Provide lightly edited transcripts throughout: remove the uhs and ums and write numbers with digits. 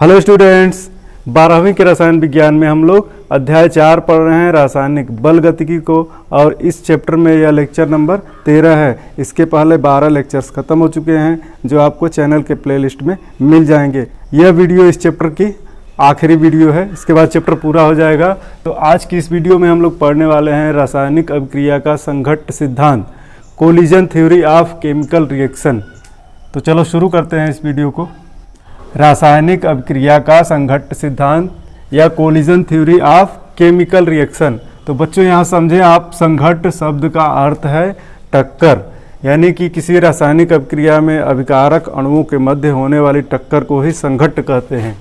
Hello students, 12वीं के रसायन विज्ञान में हम लोग अध्याय 4 पढ़ रहे हैं रासायनिक बल गतिकी को। और इस चैप्टर में यह लेक्चर नंबर 13 है। इसके पहले 12 लेक्चर्स खत्म हो चुके हैं जो आपको चैनल के प्लेलिस्ट में मिल जाएंगे। यह वीडियो इस चैप्टर की आखिरी वीडियो है, इसके बाद चैप्टर पूरा हो जाएगा। तो आज की इस वीडियो में हम लोग पढ़ने वाले हैं रासायनिक अभिक्रिया का संघट्ट सिद्धांत, collision theory of chemical reaction. तो चलो शुरू करते हैं इस वीडियो को। रासायनिक अभिक्रिया का संघट्ट सिद्धांत या collision theory of chemical reaction. तो बच्चों यहाँ समझें आप, संघट्ट शब्द का अर्थ है टक्कर, यानी कि किसी रासायनिक अभिक्रिया में अभिकारक अणुओं के मध्य होने वाली टक्कर को ही संघट्ट कहते हैं।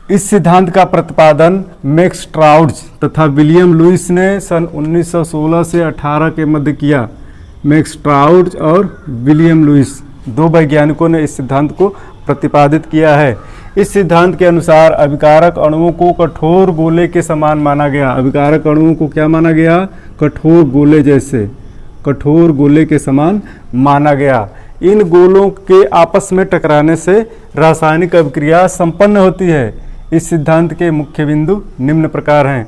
इस सिद्धांत का प्रतिपादन मैक्स स्ट्राउड्स तथा विलियम लुईस ने सन 1916 से 18 के मध्य किया। मैक्स स्ट्राउड्स और विलियम लुईस दो वैज्ञानिकों ने इस सिद्धांत को प्रतिपादित किया है। इस सिद्धांत के अनुसार अभिकारक अणुओं को कठोर गोले के समान माना गया। अभिकारक अणुओं को क्या माना गया? कठोर गोले जैसे, कठोर गोले के समान माना गया। इन गोलों के आपस में टकराने से रासायनिक अभिक्रिया संपन्न होती है। इस सिद्धांत के मुख्य बिंदु निम्न प्रकार हैं।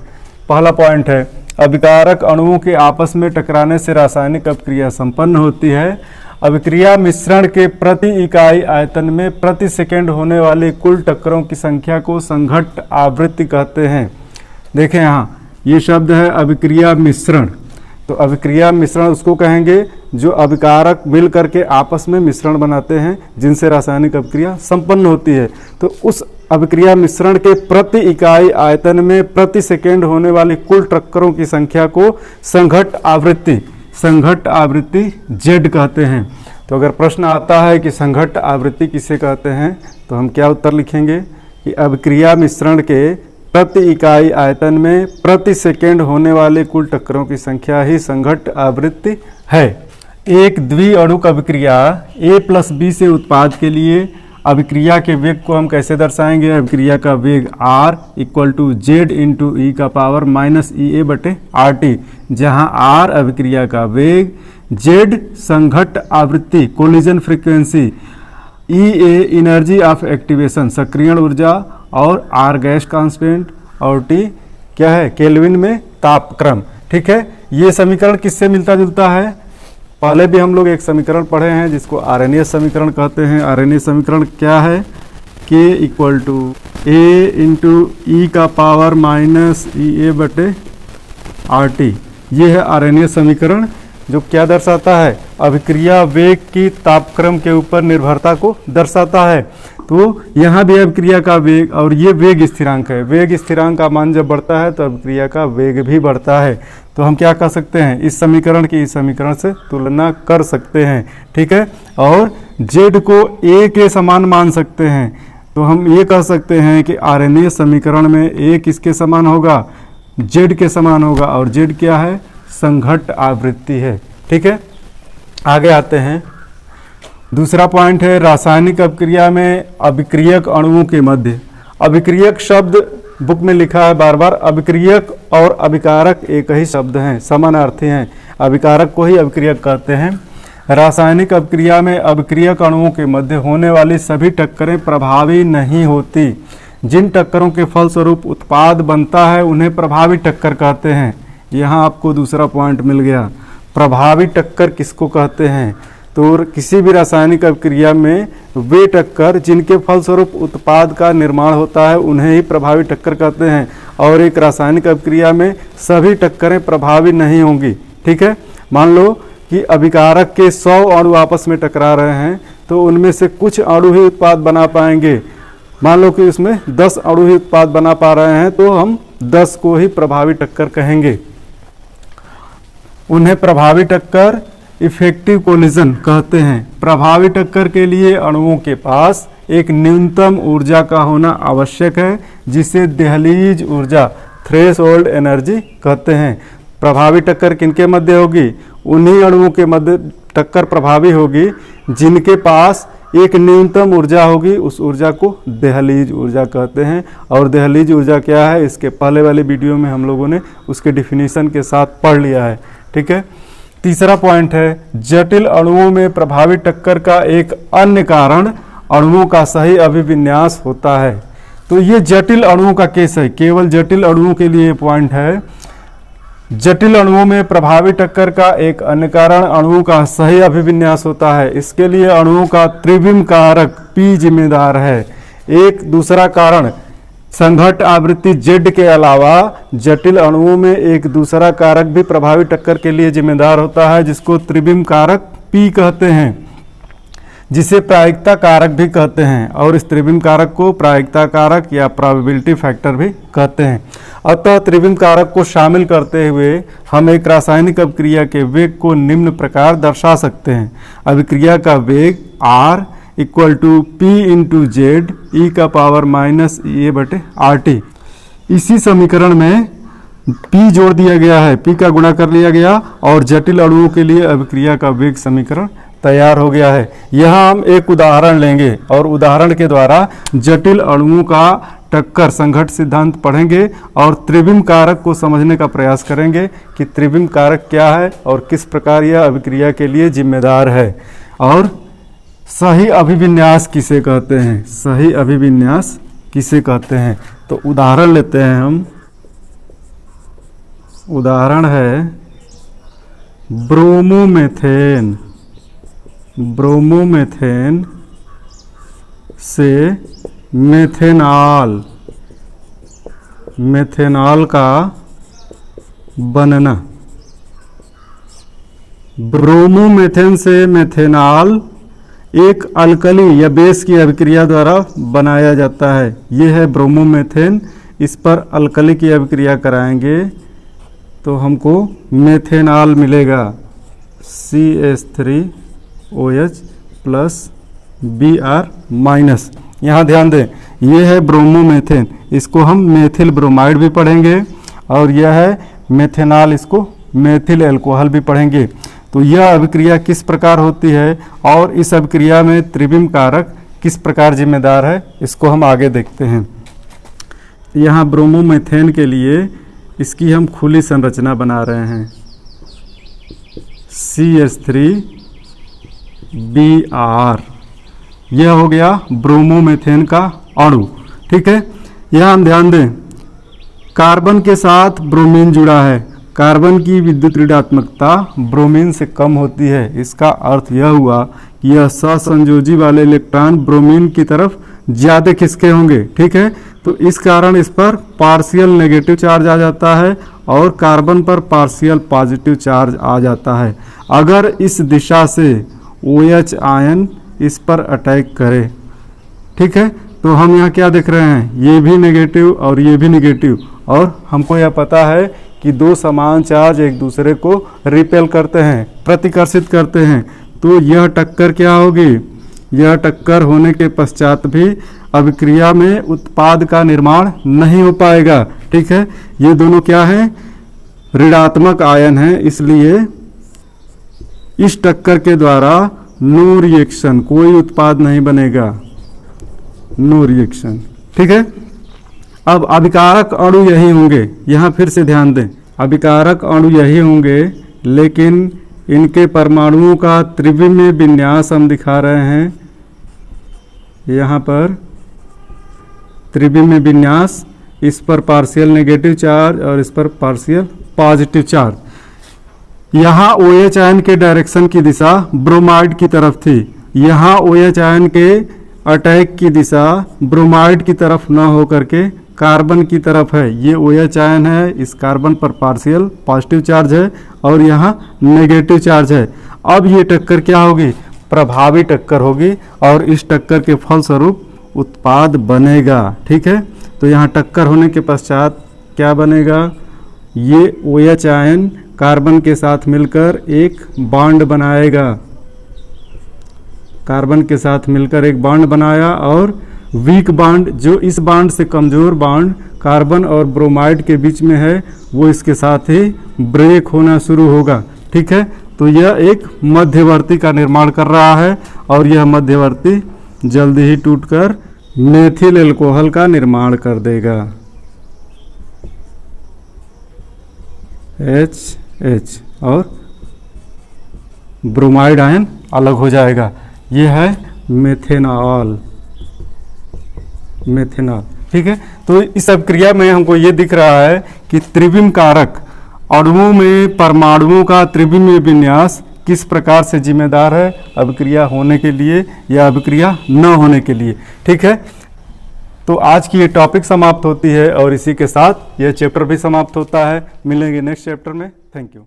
पहला पॉइंट है, अभिकारक अणुओं के आपस में टकराने से रासायनिक अभिक्रिया संपन्न होती है। अभिक्रिया मिश्रण के प्रति इकाई आयतन में प्रति सेकंड होने वाली कुल टक्करों की संख्या को संघट्ट आवृत्ति कहते हैं। देखें यहाँ ये शब्द है अभिक्रिया मिश्रण। तो अभिक्रिया मिश्रण उसको कहेंगे जो अभिकारक मिल करके आपस में मिश्रण बनाते हैं जिनसे रासायनिक अभिक्रिया संपन्न होती है। तो उस अभिक्रिया मिश्रण के प्रति इकाई आयतन में प्रति सेकंड होने वाली कुल टक्करों की संख्या को संघट्ट आवृत्ति Z कहते हैं। तो अगर प्रश्न आता है कि संघट्ट आवृत्ति किसे कहते हैं तो हम क्या उत्तर लिखेंगे कि अभिक्रिया मिश्रण के प्रति इकाई आयतन में प्रति सेकंड होने वाले कुल टक्करों की संख्या ही संघट्ट आवृत्ति है। एक द्विअणुक अभिक्रिया A+B से उत्पाद के लिए अभिक्रिया के वेग को हम कैसे दर्शाएंगे? अभिक्रिया का वेग R = Z × e⁻⁻⁸ जहां R अभिक्रिया का वेग, Z संघट्ट आवृत्ति collision frequency, E energy of activation सक्रियण ऊर्जा और R गैस कांस्टेंट और T क्या है? केल्विन में तापक्रम। ठीक है, ये समीकरण किससे मिलता जुलता है? पहले भी हम लोग एक समीकरण पढ़े हैं जिसको आरएनएस समीकरण कहते हैं। आरएनएस समीकरण क्या है? K = A × e⁻⁻⁸ ये है आरएनएस समीकरण जो क्या दर्शाता है? अभिक्रिया वेग की तापक्रम के ऊपर निर्भरता को दर्शाता है। तो यहाँ भी अभिक्रिया का वेग और ये वेग स्थिरांक है। वेग स्थिरांक का मान जब बढ़ता है तो अभिक्रिया का वेग भी बढ़ता है। तो हम क्या कह सकते हैं? इस समीकरण की इस समीकरण से तुलना कर सकते हैं। ठीक है, और Z को A के समान मान सकते हैं। तो हम ये कह सकते हैं कि आरएनएस समीकरण में A किसके समान होगा? Z के समान होगा। और Z क्या है? संघट्ट आवृत्ति है। ठीक है, आगे आते हैं। दूसरा पॉइंट है रासायनिक अभिक्रिया में अभिक्रियक अणुओं के मध्य। अभिक्रियक शब्द बुक में लिखा है बार बार। अभिक्रियक और अभिकारक एक ही शब्द हैं, समानार्थी हैं। अभिकारक को ही अभिक्रियक कहते हैं। रासायनिक अभिक्रिया में अभिक्रियक अणुओं के मध्य होने वाली सभी टक्करें प्रभावी नहीं होती। जिन टक्करों के फलस्वरूप उत्पाद बनता है उन्हें प्रभावी टक्कर कहते हैं। यहाँ आपको दूसरा पॉइंट मिल गया। प्रभावी टक्कर किसको कहते हैं? तो किसी भी रासायनिक अभिक्रिया में वे टक्कर जिनके फलस्वरूप उत्पाद का निर्माण होता है उन्हें ही प्रभावी टक्कर कहते हैं। और एक रासायनिक अभिक्रिया में सभी टक्करें प्रभावी नहीं होंगी। ठीक है, मान लो कि अभिकारक के 100 अणु आपस में टकरा रहे हैं तो उनमें से कुछ अणु ही उत्पाद बना पाएंगे। मान लो कि उसमें 10 अणु ही उत्पाद बना पा रहे हैं तो हम 10 को ही प्रभावी टक्कर कहेंगे। उन्हें प्रभावी टक्कर इफेक्टिव कोलिजन कहते हैं। प्रभावी टक्कर के लिए अणुओं के पास एक न्यूनतम ऊर्जा का होना आवश्यक है जिसे दहलीज ऊर्जा, थ्रेशोल्ड एनर्जी कहते हैं। प्रभावी टक्कर किनके मध्य होगी? उन्हीं अणुओं के मध्य टक्कर प्रभावी होगी जिनके पास एक न्यूनतम ऊर्जा होगी। उस ऊर्जा को दहलीज ऊर्जा कहते हैं। और दहलीज ऊर्जा क्या है? इसके पहले वाले वीडियो में हम लोगों ने उसके डिफिनीशन के साथ पढ़ लिया है। ठीक है, तीसरा पॉइंट है जटिल अणुओं में प्रभावी टक्कर का एक अन्य कारण अणुओं का सही अभिविन्यास होता है। तो ये जटिल अणुओं का केस है, केवल जटिल अणुओं के लिए पॉइंट है। जटिल अणुओं में प्रभावी टक्कर का एक अन्य कारण अणुओं का सही अभिविन्यास होता है। इसके लिए अणुओं का त्रिविम कारक P जिम्मेदार है। एक दूसरा कारण संघट्ट आवृत्ति Z के अलावा जटिल अणुओं में एक दूसरा कारक भी प्रभावी टक्कर के लिए जिम्मेदार होता है, जिसको त्रिविम कारक P कहते हैं, जिसे प्रायिकता कारक भी कहते हैं, और इस त्रिविम कारक को प्रायिकता कारक या प्रोबेबिलिटी फैक्टर भी कहते हैं। अतः त्रिविम कारक को शामिल करते हुए हम एक रासायनिक अभिक्रिया के वेग को निम्न प्रकार दर्शा सकते हैं। अभिक्रिया का वेग R equal to P into Z E का पावर माइनस ए बटे RT। इसी समीकरण में P जोड़ दिया गया है, P का गुणा कर लिया गया और जटिल अणुओं के लिए अभिक्रिया का वेग समीकरण तैयार हो गया है। यहाँ हम एक उदाहरण लेंगे और उदाहरण के द्वारा जटिल अणुओं का टक्कर संघट्ट सिद्धांत पढ़ेंगे और त्रिविम कारक को समझने का प्रयास करेंगे कि त्रिविम कारक क्या है और किस प्रकार यह अभिक्रिया के लिए जिम्मेदार है, और सही अभिविन्यास किसे कहते हैं, सही अभिविन्यास किसे कहते हैं। तो उदाहरण लेते हैं हम। उदाहरण है ब्रोमोमेथेन। ब्रोमोमेथेन से मेथेनॉल, मेथेनॉल का बनना। ब्रोमोमेथेन से मेथेनॉल एक अल्कली या बेस की अभिक्रिया द्वारा बनाया जाता है। यह है ब्रोमोमेथेन। इस पर अल्कली की अभिक्रिया कराएंगे तो हमको मेथेनॉल मिलेगा, CH3OH प्लस Br माइनस। यहाँ ध्यान दें, ये है ब्रोमोमेथेन, इसको हम मेथिल ब्रोमाइड भी पढ़ेंगे, और यह है मेथेनॉल, इसको मेथिल अल्कोहल भी पढ़ेंगे। तो यह अभिक्रिया किस प्रकार होती है और इस अभिक्रिया में त्रिविम कारक किस प्रकार जिम्मेदार है, इसको हम आगे देखते हैं। यहाँ ब्रोमोमेथेन के लिए इसकी हम खुली संरचना बना रहे हैं, CH3Br। यह हो गया ब्रोमोमेथेन का अणु, ठीक है। यहाँ हम ध्यान दें, कार्बन के साथ ब्रोमीन जुड़ा है। कार्बन की विद्युत ऋणात्मकता ब्रोमीन से कम होती है। इसका अर्थ यह हुआ कि यह सहसंयोजी वाले इलेक्ट्रॉन ब्रोमीन की तरफ ज़्यादा खिसके होंगे, ठीक है। तो इस कारण इस पर पार्शियल नेगेटिव चार्ज आ जाता है और कार्बन पर पार्शियल पॉजिटिव चार्ज आ जाता है। अगर इस दिशा से OH आयन इस पर अटैक करे, ठीक है, तो हम यहाँ क्या देख रहे हैं, ये भी नेगेटिव और ये भी नेगेटिव, और हमको यह पता है कि दो समान चार्ज एक दूसरे को रिपेल करते हैं, प्रतिकर्षित करते हैं। तो यह टक्कर क्या होगी, यह टक्कर होने के पश्चात भी अभिक्रिया में उत्पाद का निर्माण नहीं हो पाएगा, ठीक है। ये दोनों क्या है, ऋणात्मक आयन है, इसलिए इस टक्कर के द्वारा नो रिएक्शन, कोई उत्पाद नहीं बनेगा, नो रिएक्शन, ठीक है। अब अभिकारक अणु यही होंगे, यहाँ फिर से ध्यान दें, अभिकारक अणु यही होंगे, लेकिन इनके परमाणुओं का त्रिविमीय विन्यास हम दिखा रहे हैं। यहाँ पर त्रिविमीय विन्यास, इस पर पार्शियल नेगेटिव चार्ज और इस पर पार्शियल पॉजिटिव चार्ज। यहाँ OH आयन के डायरेक्शन की दिशा ब्रोमाइड की तरफ थी, यहाँ OH आयन के अटैक की दिशा ब्रोमाइड की न हो करके कार्बन की तरफ है। ये OH आयन है, इस कार्बन पर पार्शियल पॉजिटिव चार्ज है और यहाँ नेगेटिव चार्ज है। अब ये टक्कर क्या होगी, प्रभावी टक्कर होगी और इस टक्कर के फलस्वरूप उत्पाद बनेगा, ठीक है। तो यहाँ टक्कर होने के पश्चात क्या बनेगा, ये OH आयन कार्बन के साथ मिलकर एक बॉन्ड बनाएगा, कार्बन के साथ मिलकर एक बॉन्ड बनाया, और वीक बॉन्ड, जो इस बॉन्ड से कमजोर बॉन्ड कार्बन और ब्रोमाइड के बीच में है, वो इसके साथ ही ब्रेक होना शुरू होगा, ठीक है। तो यह एक मध्यवर्ती का निर्माण कर रहा है और यह मध्यवर्ती जल्दी ही टूटकर मेथिल अल्कोहल का निर्माण कर देगा, H और ब्रोमाइड आयन अलग हो जाएगा। यह है मेथेनॉल, मेथेनॉल। ठीक है। तो इस अभिक्रिया में हमको ये दिख रहा है कि त्रिविम कारक अणुओं में परमाणुओं का त्रिविमीय विन्यास किस प्रकार से जिम्मेदार है अभिक्रिया होने के लिए या अभिक्रिया न होने के लिए। ठीक है, तो आज की ये टॉपिक समाप्त होती है और इसी के साथ यह चैप्टर भी समाप्त होता है। मिलेंगे नेक्स्ट चैप्टर में। Thank you.